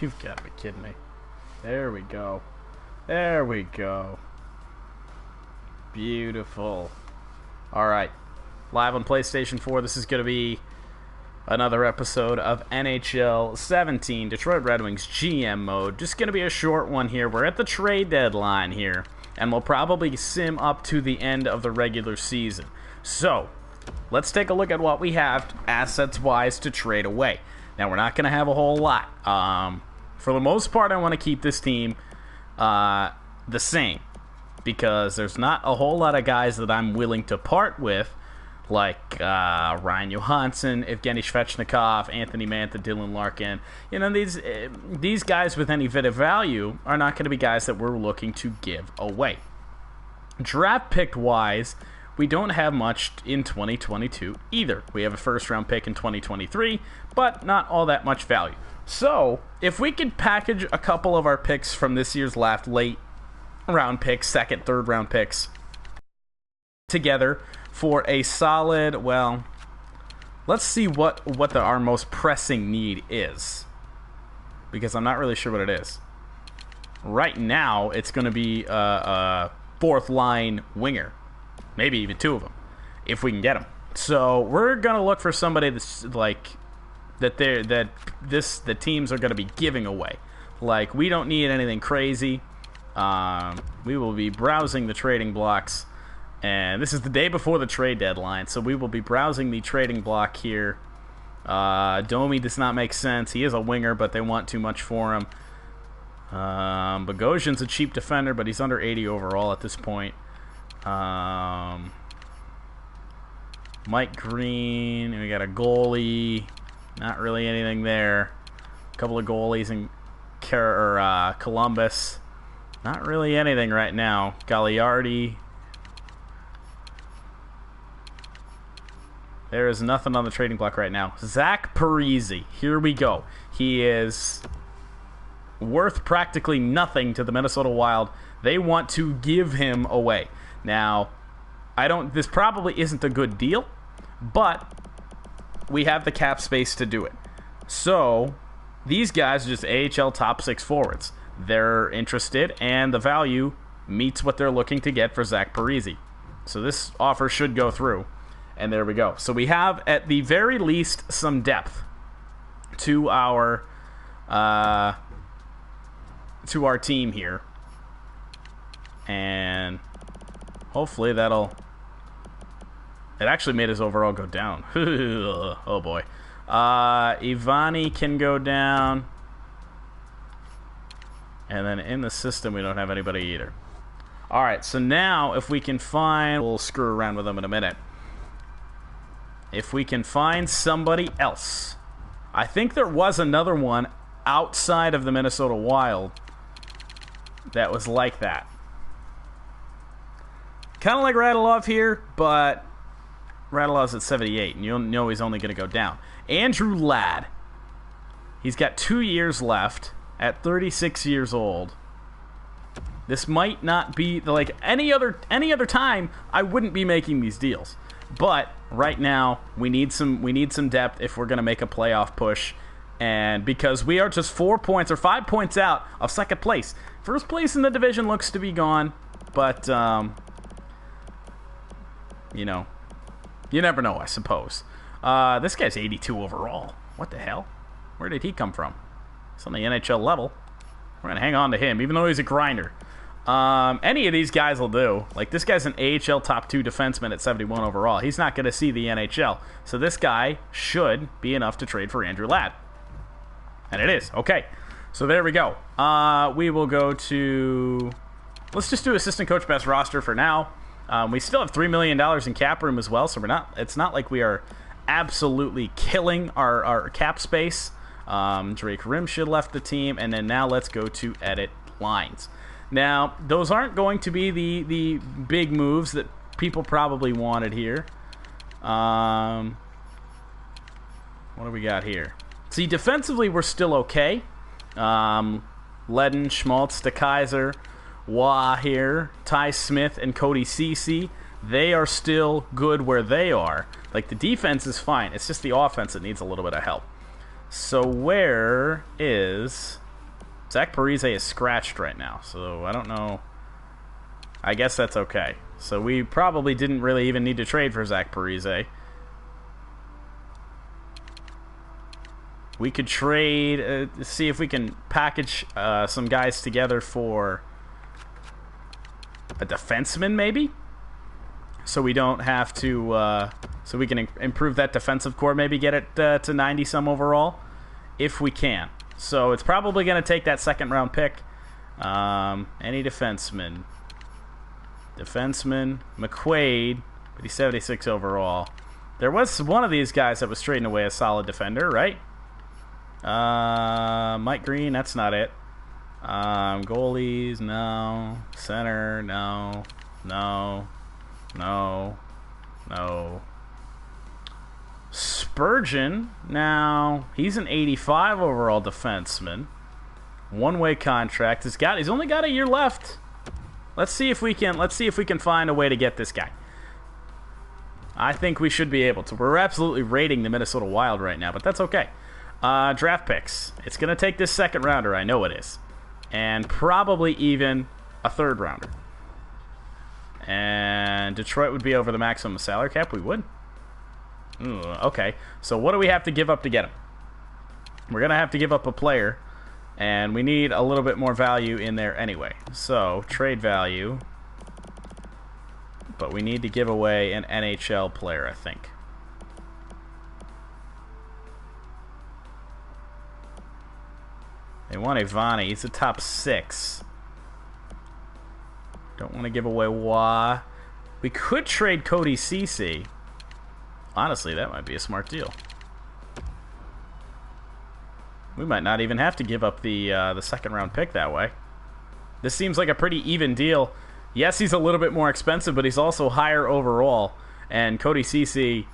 You've got to be kidding me. There we go. There we go. Beautiful. Alright. Live on PlayStation 4. This is going to be another episode of NHL 17 Detroit Red Wings GM mode. Just going to be a short one here. We're at the trade deadline here, and we'll probably sim up to the end of the regular season. So, let's take a look at what we have assets-wise to trade away. Now, we're not going to have a whole lot. For the most part, I want to keep this team the same, because there's not a whole lot of guys that I'm willing to part with, like Ryan Johansson, Evgeny Svechnikov, Anthony Mantha, Dylan Larkin. You know, these guys with any bit of value are not going to be guys that we're looking to give away. Draft pick-wise, we don't have much in 2022 either. We have a first-round pick in 2023, but not all that much value. So, if we could package a couple of our picks from this year's last late-round picks, second, third-round picks, together for a solid, well, let's see what our most pressing need is, because I'm not really sure what it is. Right now, it's going to be a fourth-line winger, maybe even two of them, if we can get them. So we're going to look for somebody that's like the teams are going to be giving away. Like, we don't need anything crazy. We will be browsing the trading blocks. And this is the day before the trade deadline, so we will be browsing the trading block here. Domi does not make sense. He is a winger, but they want too much for him. Bogosian's a cheap defender, but he's under 80 overall at this point. Mike Green, we got a goalie. Not really anything there. A couple of goalies in Columbus. Not really anything right now. Gagliardi. There is nothing on the trading block right now. Zach Parise. Here we go. He is worth practically nothing to the Minnesota Wild. They want to give him away. Now, this probably isn't a good deal, but we have the cap space to do it. So, these guys are just AHL top 6 forwards. They're interested, and the value meets what they're looking to get for Zach Parise. So this offer should go through. And there we go. So we have, at the very least, some depth to our team here. And hopefully that'll... It actually made his overall go down. Oh, boy. Ivani can go down. And then in the system, we don't have anybody either. All right, so now if we can find... We'll screw around with them in a minute. If we can find somebody else. I think there was another one outside of the Minnesota Wild that was like that. Kind of like Radulov here, but Radulov's at 78, and you'll know he's only going to go down. Andrew Ladd. He's got 2 years left at 36 years old. This might not be like any other time. I wouldn't be making these deals. But right now, we need some depth if we're going to make a playoff push. And because we are just 4 points or 5 points out of second place. First place in the division looks to be gone. But, you know, you never know, I suppose. This guy's 82 overall. What the hell? Where did he come from? He's on the NHL level. We're going to hang on to him, even though he's a grinder. Any of these guys will do. Like, this guy's an AHL top 2 defenseman at 71 overall. He's not going to see the NHL. So this guy should be enough to trade for Andrew Ladd. And it is. Okay. So there we go. We will go to... Let's just do assistant coach best roster for now. We still have $3 million in cap room as well, so it's not like we are absolutely killing our cap space. Drake Rimshed left the team, and then now let's go to edit lines. Now, those aren't going to be the big moves that people probably wanted here. What do we got here? See, defensively, we're still okay. Ledden, Schmaltz, DeKaiser, Waugh here, Ty Smith, and Cody Ceci. They are still good where they are. Like, the defense is fine. It's just the offense that needs a little bit of help. So where is Zach Parise is scratched right now, so I don't know. I guess that's okay. So we probably didn't really even need to trade for Zach Parise. We could trade, see if we can package some guys together for a defenseman, maybe? So we don't have to, so we can improve that defensive core, maybe get it to 90-some overall, if we can. So it's probably going to take that second-round pick. Any defenseman. Defenseman, McQuaid, but he's 76 overall. There was one of these guys that was trading away a solid defender, right? Mike Green, that's not it. Goalies, no. Center, no. No. No. No. Spurgeon, now he's an 85 overall defenseman. One-way contract. He's only got a year left. Let's see if we can find a way to get this guy. I think we should be able to. We're absolutely raiding the Minnesota Wild right now, but that's okay. Draft picks. It's going to take this second rounder, I know it is. And probably even a third rounder. And Detroit would be over the maximum salary cap. We would. Ooh, okay. So what do we have to give up to get him? We're going to have to give up a player. And we need a little bit more value in there anyway. So, trade value. But we need to give away an NHL player, I think. They want Ivani. He's a top 6. Don't want to give away Wah. We could trade Cody Ceci. Honestly, that might be a smart deal. We might not even have to give up the second-round pick that way. This seems like a pretty even deal. Yes, he's a little bit more expensive, but he's also higher overall. And Cody Ceci,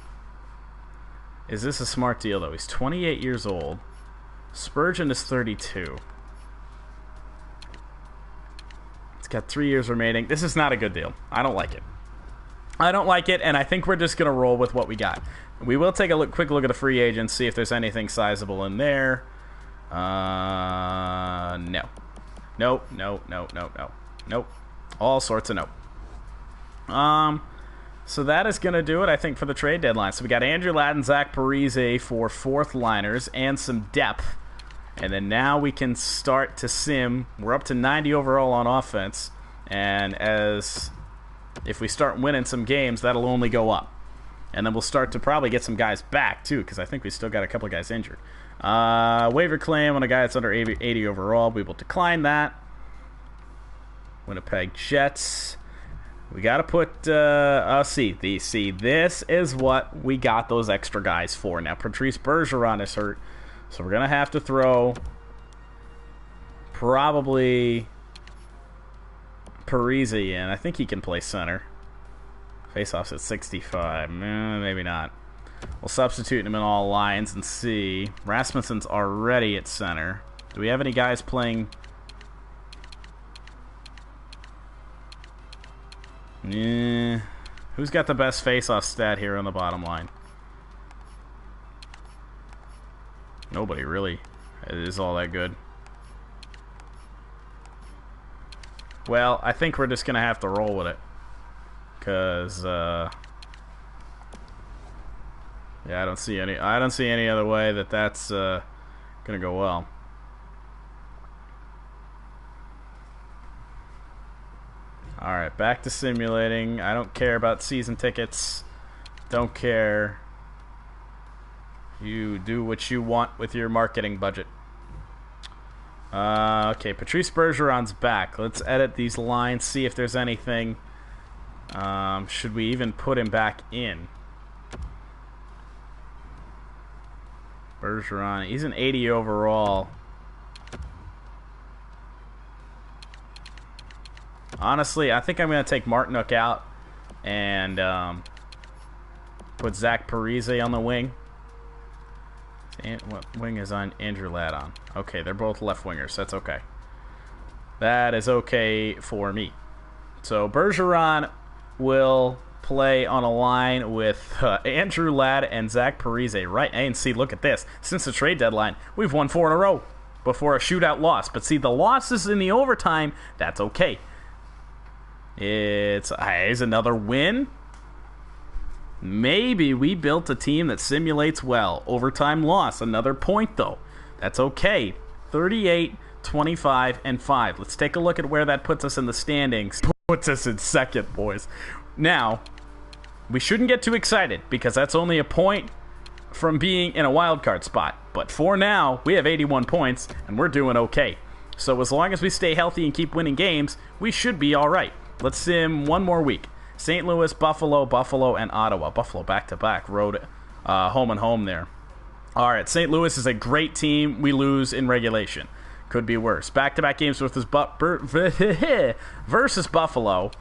is this a smart deal, though? He's 28 years old. Spurgeon is 32. It's got 3 years remaining. This is not a good deal. I don't like it. I don't like it, and I think we're just going to roll with what we got. We will take a quick look at the free agents, see if there's anything sizable in there. No. Nope, nope, nope, nope, nope. Nope. All sorts of nope. So that is going to do it, I think, for the trade deadline. So we got Andrew Ladd and Zach Parise for fourth liners and some depth. And then now we can start to sim. We're up to 90 overall on offense. And if we start winning some games, that'll only go up. And then we'll start to probably get some guys back, too, because I think we still got a couple of guys injured. Waiver claim on a guy that's under 80 overall. We will decline that. Winnipeg Jets. We got to put... see, this is what we got those extra guys for. Now, Patrice Bergeron is hurt, so we're going to have to throw probably Parise in. I think he can play center. Faceoff's at 65. Maybe not. We'll substitute him in all lines and see. Rasmussen's already at center. Do we have any guys playing? Who's got the best faceoff stat here on the bottom line? Nobody really is all that good. Well, I think we're just going to have to roll with it. Because, yeah, I don't see any other way that that's going to go well. Alright, back to simulating. I don't care about season tickets. Don't care. You do what you want with your marketing budget. Okay, Patrice Bergeron's back. Let's edit these lines, see if there's anything. Should we even put him back in? Bergeron, he's an 80 overall. Honestly, I think I'm going to take Martinook out and put Zach Parise on the wing. What wing is on Andrew Ladd on? Okay, they're both left wingers. That's okay. That is okay for me. So Bergeron will play on a line with Andrew Ladd and Zach Parise, right? And see, look at this. Since the trade deadline, we've won 4 in a row. before a shootout loss. But see, the losses in the overtime, that's okay. It's another win. Maybe we built a team that simulates well. Overtime loss, another point though. That's okay. 38, 25, and 5. Let's take a look at where that puts us in the standings. Puts us in second, boys. Now, we shouldn't get too excited because that's only a point from being in a wild card spot. But for now, we have 81 points and we're doing okay. So as long as we stay healthy and keep winning games, we should be all right. Let's sim one more week. St. Louis, Buffalo, and Ottawa. Buffalo back-to-back, road, home and home there. All right, St. Louis is a great team. We lose in regulation. Could be worse. Back-to-back games versus Buffalo.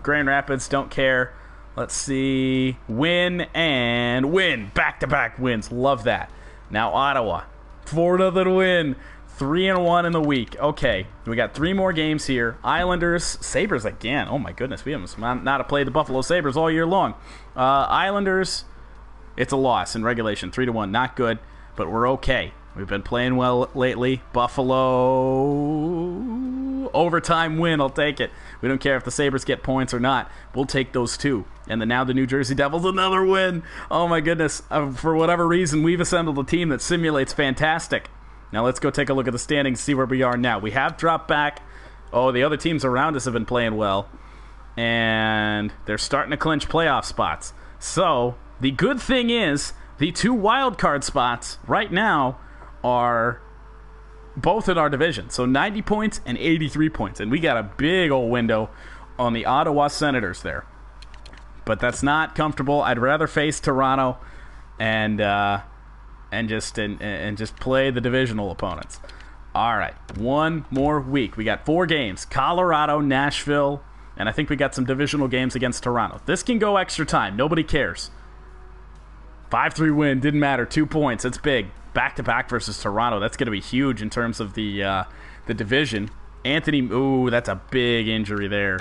Grand Rapids, don't care. Let's see. Win and win. Back-to-back wins. Love that. Now Ottawa. 4-0 win. 3-1 in the week. Okay, we got 3 more games here. Islanders, Sabres again. Oh my goodness, we haven't not played the Buffalo Sabres all year long. Islanders, it's a loss in regulation, 3-1. Not good, but we're okay. We've been playing well lately. Buffalo, overtime win. I'll take it. We don't care if the Sabres get points or not. We'll take those 2. And then now the New Jersey Devils, another win. Oh my goodness. For whatever reason, we've assembled a team that simulates fantastic. Now let's go take a look at the standings, see where we are now. We have dropped back. Oh, the other teams around us have been playing well. And they're starting to clinch playoff spots. So, the good thing is, the 2 wild card spots right now are both in our division. So 90 points and 83 points. And we got a big old window on the Ottawa Senators there. But that's not comfortable. I'd rather face Toronto and just play the divisional opponents. All right, one more week. We got 4 games: Colorado, Nashville, and I think we got some divisional games against Toronto. This can go extra time. Nobody cares. 5-3 win, didn't matter. 2 points. It's big. Back-to-back versus Toronto. That's going to be huge in terms of the division. Anthony, ooh, that's a big injury there.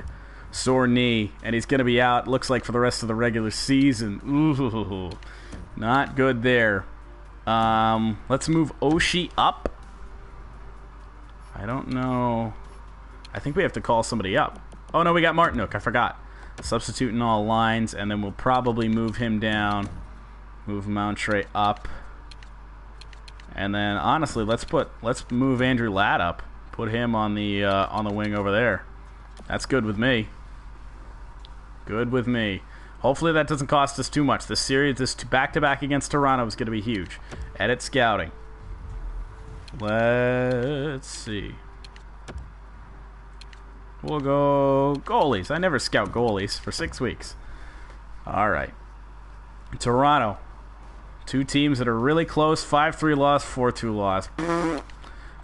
Sore knee, and he's going to be out, looks like, for the rest of the regular season. Ooh, not good there. Let's move Oshie up. I don't know. I think we have to call somebody up. Oh, no, we got Martinook. I forgot. Substitute in all lines, and then we'll probably move him down. Move Mountre up. And then, honestly, let's move Andrew Ladd up. Put him on the wing over there. That's good with me. Good with me. Hopefully that doesn't cost us too much. This series, this back-to-back against Toronto is going to be huge. Edit scouting. Let's see. We'll go goalies. I never scout goalies for 6 weeks. All right. Toronto. 2 teams that are really close. 5-3 loss, 4-2 loss.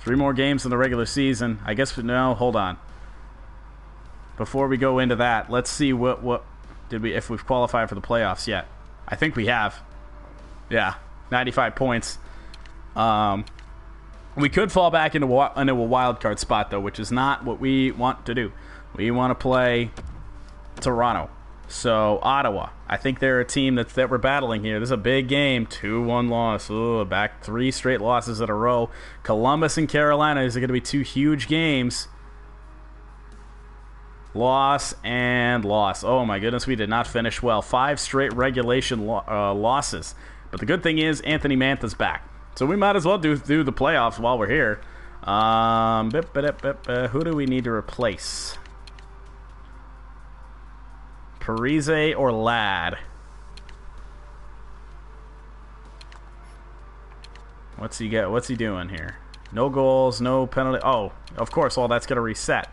3 more games in the regular season. I guess, no, hold on. Before we go into that, let's see if we've qualified for the playoffs yet. I think we have. Yeah, 95 points. We could fall back into a wild card spot, though, which is not what we want to do. We want to play Toronto. So, Ottawa. I think they're a team that we're battling here. This is a big game. 2-1 loss. Ooh, back 3 straight losses in a row. Columbus and Carolina. These are going to be 2 huge games. Loss and loss. Oh my goodness, we did not finish well. 5 straight regulation losses. But the good thing is Anthony Mantha's back. So we might as well do the playoffs while we're here. Who do we need to replace? Parise or Ladd? What's he doing here? No goals, no penalty. Oh, of course, all that's going to reset.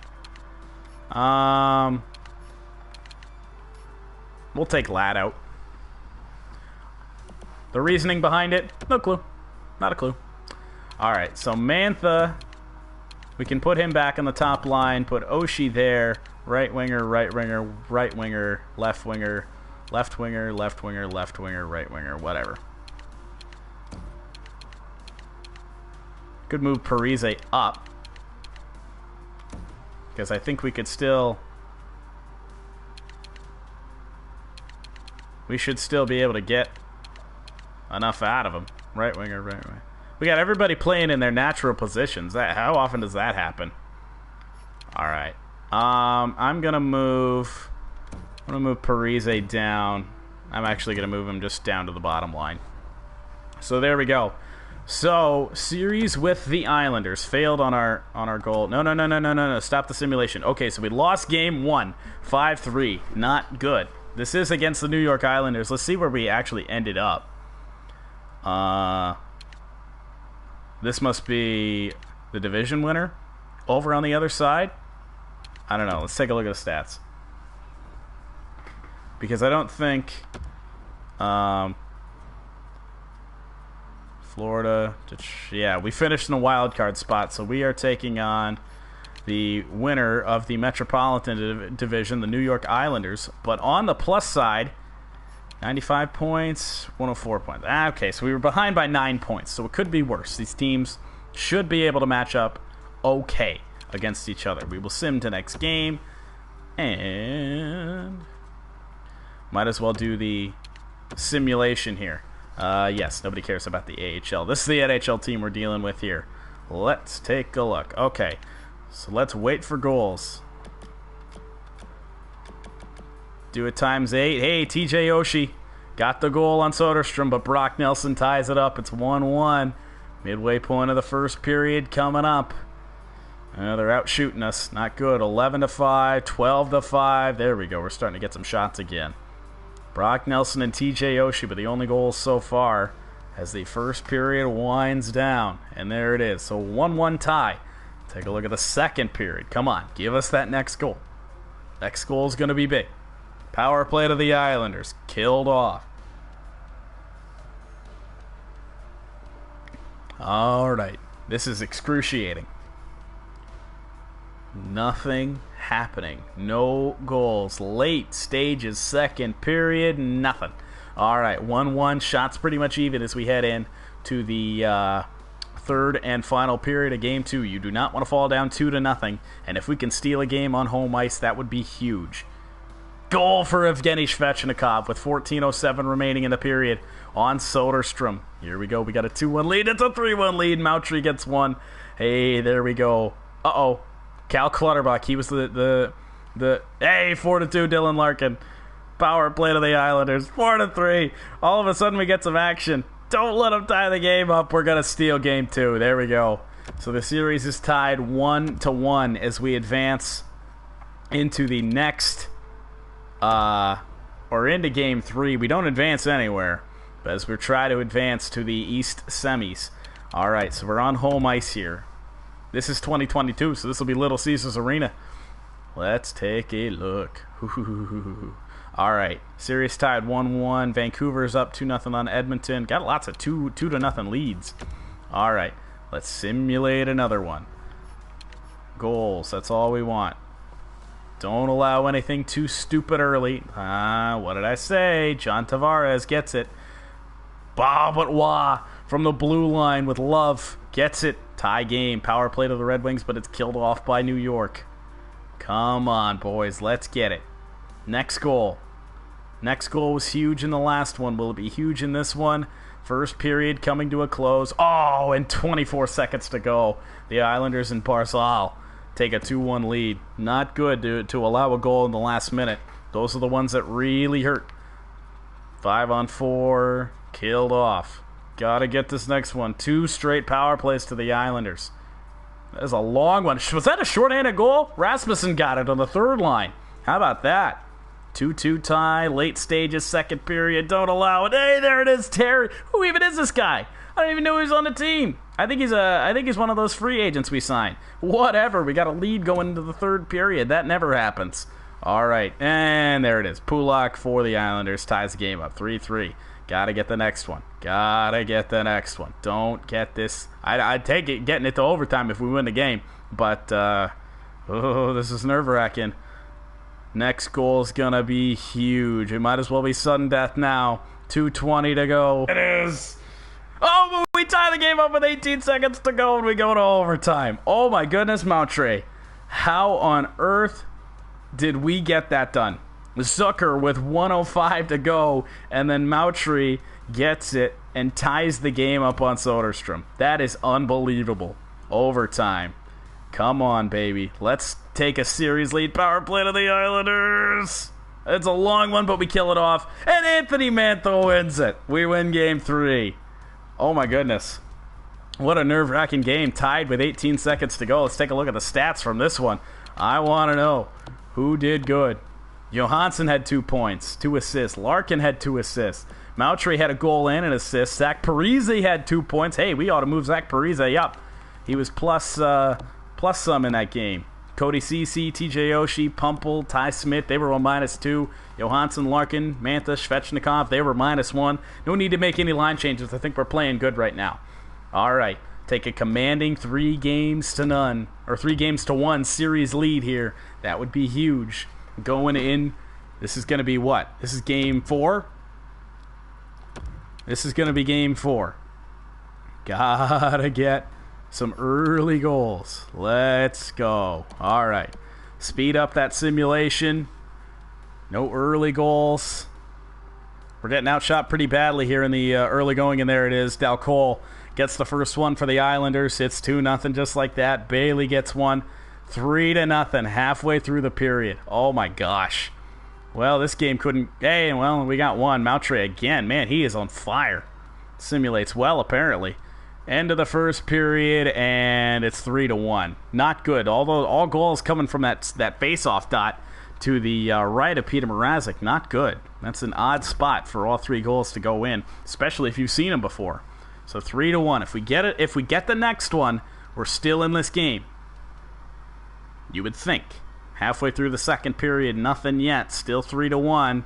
We'll take Ladd out. The reasoning behind it, no clue. Not a clue. Alright, so Mantha, we can put him back on the top line, put Oshie there, right winger, right winger, right winger, left winger, left winger, left winger, left winger, right winger, whatever. Could move Parise up. Because I think we could still... We should still be able to get enough out of him. Right winger, right winger. We got everybody playing in their natural positions. How often does that happen? All right. I'm gonna move Parise down. I'm actually gonna move him just down to the bottom line. So there we go. So series with the Islanders failed on our goal. No. Stop the simulation. Okay, so we lost game 1, 5-3. Not good. This is against the New York Islanders. Let's see where we actually ended up. This must be the division winner over on the other side. I don't know. Let's take a look at the stats. Because I don't think Florida, yeah, we finished in a wild card spot, so we are taking on the winner of the Metropolitan Division, the New York Islanders. But on the plus side, 95 points, 104 points. Okay, so we were behind by 9 points, so it could be worse. These teams should be able to match up okay against each other. We will sim to next game, and might as well do the simulation here. Yes, nobody cares about the AHL. This is the NHL team we're dealing with here. Let's take a look. Okay, so let's wait for goals. Do it times 8. Hey, TJ Oshie got the goal on Soderstrom, but Brock Nelson ties it up. It's 1-1. Midway point of the first period coming up. They're out shooting us. Not good. 11-5, 12-5. There we go. We're starting to get some shots again. Brock Nelson and TJ Oshie, but the only goals so far as the first period winds down. And there it is. So 1-1 tie. Take a look at the second period. Come on. Give us that next goal. Next goal is going to be big. Power play to the Islanders. Killed off. All right. This is excruciating. Nothing happening. No goals. Late stages, second period, nothing. All right, 1-1. Shots pretty much even as we head in to the third and final period of Game 2. You do not want to fall down 2-0, and if we can steal a game on home ice, that would be huge. Goal for Evgeny Svechnikov with 14:07 remaining in the period on Soderstrom. Here we go. We got a 2-1 lead. It's a 3-1 lead. Moutry gets one. Hey, there we go. Uh-oh. Cal Clutterbuck. He was the hey, 4-2 Dylan Larkin. Power play to the Islanders. 4-3. All of a sudden we get some action. Don't let them tie the game up. We're going to steal game 2. There we go. So the series is tied 1-1 as we advance into the next or into game 3. We don't advance anywhere, but as we try to advance to the East semis. All right, so we're on home ice here. This is 2022, so this will be Little Caesars Arena. Let's take a look. All right, series tied 1-1. Vancouver's up 2-0 on Edmonton. Got lots of 2-0 leads. All right, let's simulate another one. Goals, that's all we want. Don't allow anything too stupid early. What did I say? John Tavares gets it. Bob from the blue line with Love gets it. Tie game. Power play to the Red Wings, but it's killed off by New York. Come on, boys. Let's get it. Next goal. Next goal was huge in the last one. Will it be huge in this one? First period coming to a close. Oh, and 24 seconds to go. The Islanders and Barzal take a 2-1 lead. Not good to allow a goal in the last minute. Those are the ones that really hurt. 5-on-4. Killed off. Gotta get this next one. 2 straight power plays to the Islanders. That is a long one. Was that a shorthanded goal? Rasmussen got it on the third line. How about that? 2-2 tie. Late stages, second period. Don't allow it. Hey, there it is. Terry. Who even is this guy? I don't even know who's on the team. I think he's one of those free agents we signed. Whatever. We got a lead going into the third period. That never happens. All right. And there it is. Pulak for the Islanders ties the game up 3-3. Gotta get the next one. Gotta get the next one. Don't get this. I'd take it getting it to overtime if we win the game. But, this is nerve-wracking. Next goal is gonna be huge. It might as well be sudden death now. 2:20 to go. It is. Oh, we tie the game up with 18 seconds to go and we go to overtime. Oh my goodness, Moutray. How on earth did we get that done? Zucker with 1:05 to go, and then Mautry gets it and ties the game up on Soderstrom. That is unbelievable. Overtime. Come on, baby. Let's take a series lead. Power play to the Islanders. It's a long one, but we kill it off. And Anthony Mantha wins it. We win game 3. Oh, my goodness. What a nerve-wracking game. Tied with 18 seconds to go. Let's take a look at the stats from this one. I want to know who did good. Johansson had 2 points, 2 assists. Larkin had 2 assists. Mautry had a goal and an assist. Zach Parise had 2 points. Hey, we ought to move Zach Parise up. He was plus some in that game. Cody Ceci, TJ Oshie, Pumple, Ty Smith, they were all -2. Johansson, Larkin, Mantha, Svechnikov, they were -1. No need to make any line changes. I think we're playing good right now. All right, take a commanding 3 games to 1 series lead here. That would be huge. Going in, this is going to be what? This is game 4? This is going to be game 4. Gotta get some early goals. Let's go. All right. Speed up that simulation. No early goals. We're getting outshot pretty badly here in the early going, and there it is. Dalcol gets the first one for the Islanders. It's 2-0 just like that. Bailey gets one. 3-0 halfway through the period. Oh, my gosh. Well, this game couldn't... Hey, well, we got one. Mautry again. Man, he is on fire. Simulates well, apparently. End of the first period, and it's 3-1. Not good. Although all goals coming from that face-off dot to the right of Peter Mrazek. Not good. That's an odd spot for all 3 goals to go in, especially if you've seen them before. So 3-1. If we get the next one, we're still in this game. You would think. Halfway through the second period, nothing yet. Still 3-1.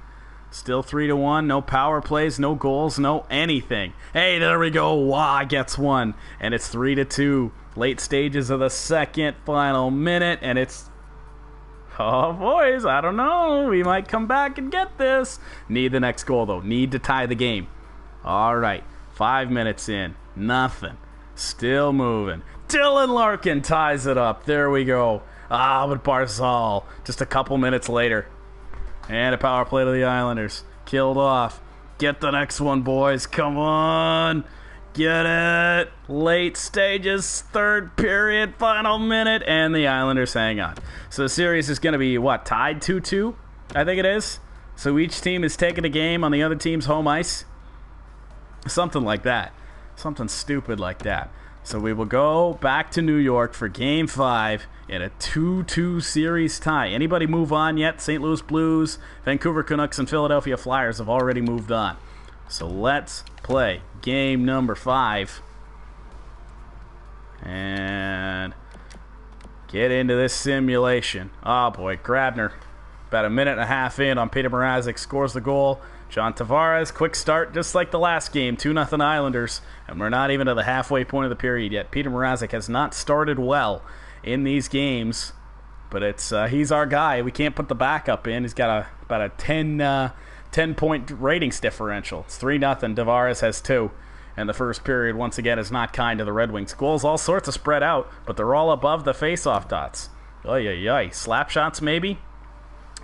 Still 3-1. No power plays, no goals, no anything. Hey, there we go. Wah gets one. And it's 3-2. Late stages of the second, final minute. And it's... Oh, boys, I don't know. We might come back and get this. Need the next goal, though. Need to tie the game. All right. 5 minutes in. Nothing. Still moving. Dylan Larkin ties it up. There we go. But Barzal, just a couple minutes later. And a power play to the Islanders. Killed off. Get the next one, boys. Come on. Get it. Late stages, third period, final minute, and the Islanders hang on. So the series is going to be, what, tied 2-2? I think it is. So each team is taking a game on the other team's home ice. Something like that. Something stupid like that. So we will go back to New York for Game 5 in a 2-2 series tie. Anybody move on yet? St. Louis Blues, Vancouver Canucks, and Philadelphia Flyers have already moved on. So let's play game number 5. And get into this simulation. Oh boy, Grabner. About a minute and a half in on Peter Mrazek scores the goal. John Tavares, quick start, just like the last game, 2-0 Islanders, and we're not even to the halfway point of the period yet. Peter Mrazek has not started well in these games, but he's our guy. We can't put the backup in. He's got about a 10-point ratings differential. It's 3-0. Tavares has 2, and the first period, once again, is not kind to the Red Wings. Goals all sorts of spread out, but they're all above the face-off dots. Oy. Slap shots, maybe?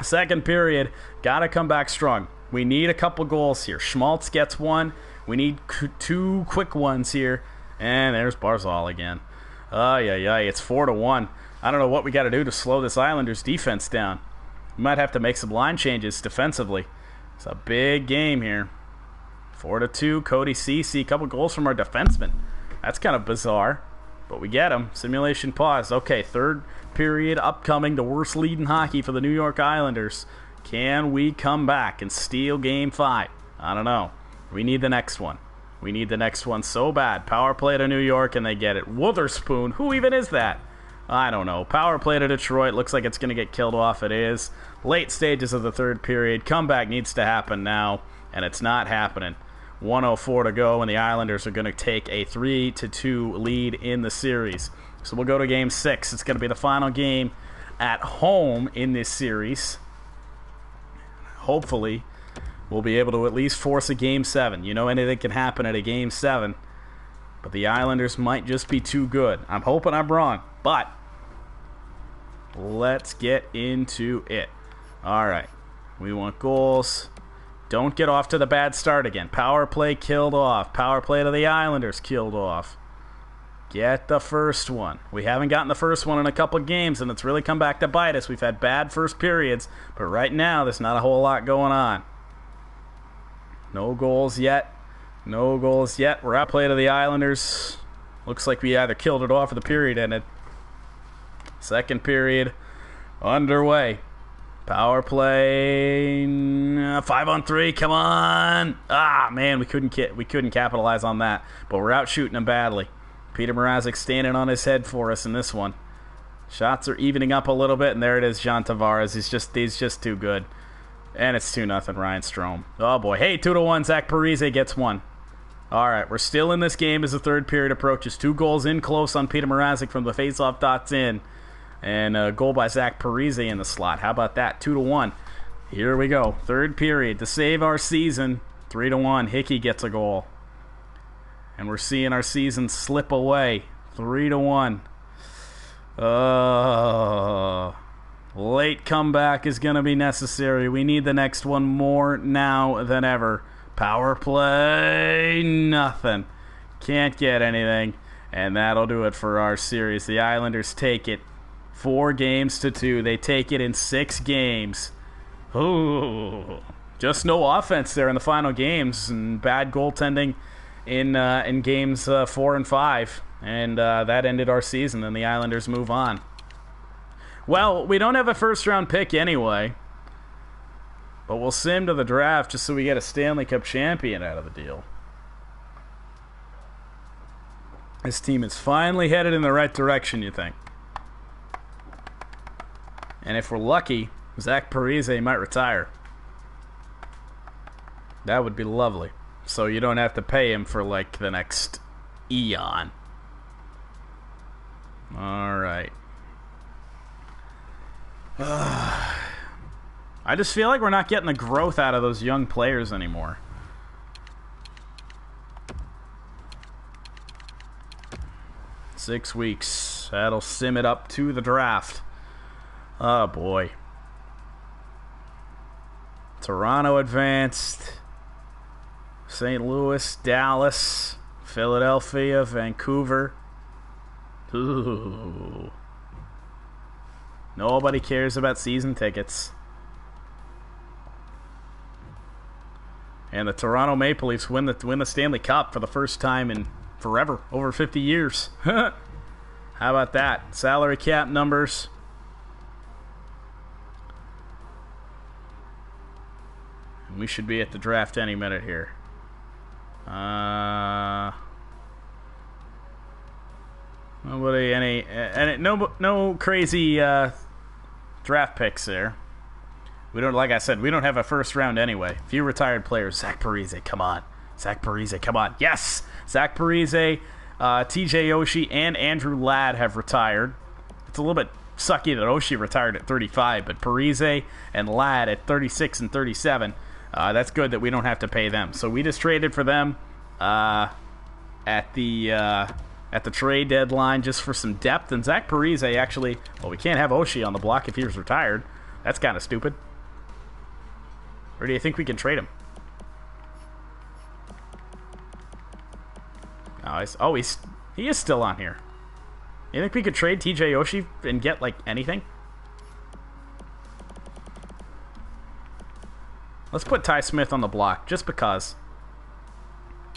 Second period, got to come back strong. We need a couple goals here. Schmaltz gets one. We need 2 quick ones here. And there's Barzal again. It's 4-1. I don't know what we got to do to slow this Islanders defense down. We might have to make some line changes defensively. It's a big game here. 4-2. Cody Ceci. A couple goals from our defenseman. That's kind of bizarre. But we get him. Simulation pause. Okay, third period upcoming. The worst lead in hockey for the New York Islanders. Can we come back and steal Game 5? I don't know. We need the next one. We need the next one so bad. Power play to New York, and they get it. Witherspoon. Who even is that? I don't know. Power play to Detroit. Looks like it's going to get killed off. It is. Late stages of the third period. Comeback needs to happen now, and it's not happening. 1:04 to go, and the Islanders are going to take a 3-2 lead in the series. So we'll go to Game 6. It's going to be the final game at home in this series. Hopefully, we'll be able to at least force a Game 7. You know, anything can happen at a Game 7. But the Islanders might just be too good. I'm hoping I'm wrong. But let's get into it. All right. We want goals. Don't get off to the bad start again. Power play killed off. Power play to the Islanders killed off. Get the first one. We haven't gotten the first one in a couple games, and it's really come back to bite us. We've had bad first periods, but right now there's not a whole lot going on. No goals yet. No goals yet. We're out play to the Islanders. Looks like we either killed it off or the period ended. Second period underway. Power play 5-on-3. Come on! Ah, man, we couldn't capitalize on that. But we're out shooting them badly. Peter Mrazek standing on his head for us in this one. Shots are evening up a little bit, and there it is, John Tavares. He's just too good. And it's 2-0, Ryan Strome. Oh, boy. Hey, 2-1, Zach Parise gets one. All right, we're still in this game as the third period approaches. 2 goals in close on Peter Mrazek from the faceoff dots in. And a goal by Zach Parise in the slot. How about that? 2-1. Here we go. Third period. To save our season, 3-1. Hickey gets a goal. And we're seeing our season slip away. 3-1. Late comeback is going to be necessary. We need the next one more now than ever. Power play, nothing. Can't get anything. And that'll do it for our series. The Islanders take it 4-2. They take it in 6 games. Ooh. Just no offense there in the final games. And bad goaltending in games 4 and 5, and that ended our season, and the Islanders move on. Well, we don't have a first-round pick anyway, but we'll sim to the draft just so we get a Stanley Cup champion out of the deal. This team is finally headed in the right direction, you think. And if we're lucky, Zach Parise might retire. That would be lovely. So you don't have to pay him for, like, the next eon. Alright. I just feel like we're not getting the growth out of those young players anymore. Six weeks. That'll sim it up to the draft. Oh, boy. Toronto advanced. St. Louis, Dallas, Philadelphia, Vancouver. Ooh. Nobody cares about season tickets. And the Toronto Maple Leafs win the Stanley Cup for the first time in forever, over 50 years. How about that? Salary cap numbers. We should be at the draft any minute here. No crazy draft picks there. We don't, like I said, we don't have a first round anyway. Few retired players. Zach Parise, come on. Zach Parise, come on. Yes, Zach Parise, TJ Oshie, and Andrew Ladd have retired. It's a little bit sucky that Oshie retired at 35, but Parise and Ladd at 36 and 37. That's good that we don't have to pay them. So we just traded for them at the trade deadline just for some depth. And Zach Parise actually, well, we can't have Oshie on the block if he was retired. That's kind of stupid. Or do you think we can trade him? He is still on here. You think we could trade TJ Oshie and get, like, anything? Let's put Ty Smith on the block, just because.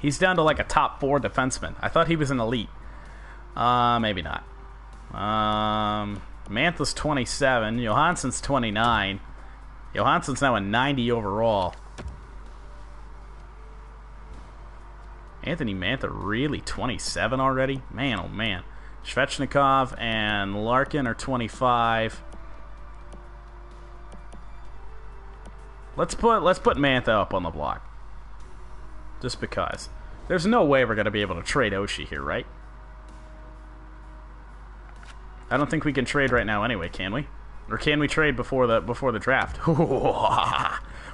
He's down to, like, a top 4 defenseman. I thought he was an elite. Maybe not. Mantha's 27. Johansson's 29. Johansson's now a 90 overall. Anthony Mantha really 27 already? Man, oh man. Svechnikov and Larkin are 25. Let's put Mantha up on the block. Just because. There's no way we're going to be able to trade Oshie here, right? I don't think we can trade right now anyway, can we? Or can we trade before the draft?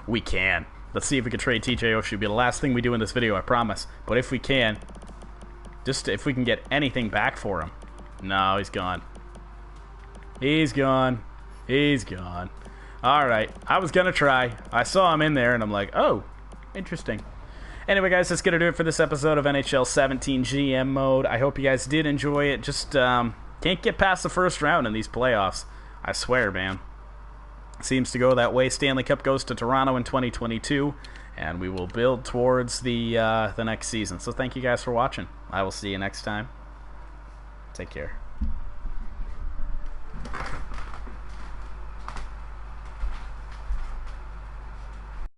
We can. Let's see if we can trade TJ Oshie. It'll be the last thing we do in this video, I promise. But if we can, just if we can get anything back for him. No, he's gone. He's gone. He's gone. Alright, I was gonna try. I saw him in there, and I'm like, oh, interesting. Anyway, guys, that's gonna do it for this episode of NHL 17 GM Mode. I hope you guys did enjoy it. Just can't get past the first round in these playoffs. I swear, man. Seems to go that way. Stanley Cup goes to Toronto in 2022, and we will build towards the next season. So thank you guys for watching. I will see you next time. Take care.